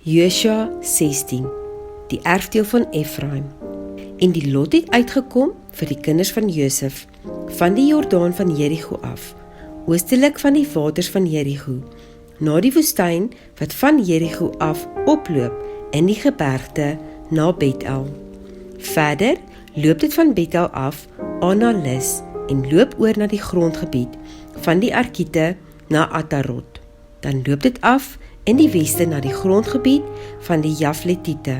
Josua 16, die erfdeel van Efraim. En die lot het uitgekom vir die kinders van Josef, van die Jordaan van Jericho af, oostelik van die waters van Jericho, na die woestyn wat van Jericho af oploop in die gebergte na Betel. Verder loop dit van Betel af aan na Lis en loop oor na die grondgebied van die Arkiete na Atarot. Dan loop dit af in die weste na die grondgebied van die Jafletiete,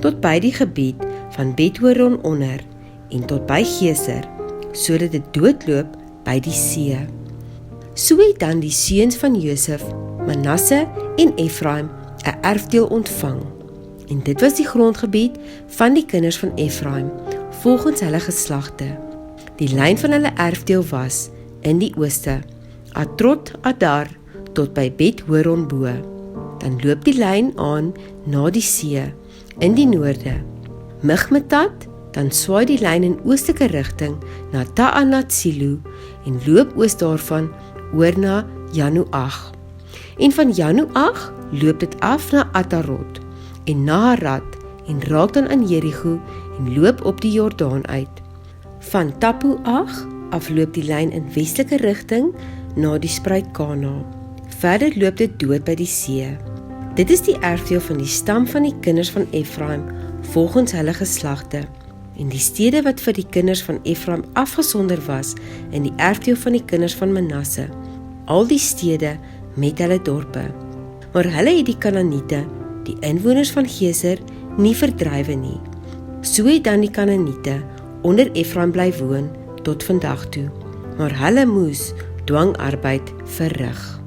tot by die gebied van Bet-horon onder, en tot by Geser, sodat dit doodloop by die see. So het dan die seuns van Josef, Manasse en Efraim 'n erfdeel ontvang. En dit was die grondgebied van die kinders van Efraim, volgens hulle geslagte. Die lyn van hulle erfdeel was, in die ooste, Atrot Adar, tot by Bet-horon bo. Dan loop die lyn aan na die see, in die noorde. Migmetat, dan swaai die lyn in oostelike rigting na Taanat-Silo en loop oos daarvan oor na Janoag. En van Janoag loop dit af na Atarot en Naharat en raak dan aan Jericho en loop op die Jordaan uit. Van Tapuag af loop die lyn in westelike rigting na die spruit Kana. Verder loop dit dood by die see. Dit is die erfdeel van die stam van die kinders van Efraim, volgens hulle geslagte, en die stede wat vir die kinders van Efraim afgesonder was, in die erfdeel van die kinders van Manasse, al die stede met hulle dorpe. Maar hulle het die Kanaaniete, die inwoners van Geser, nie verdrywe nie. So het dan die Kanaaniete onder Efraim bly woon tot vandag toe, maar hulle moes dwangarbeid verrig.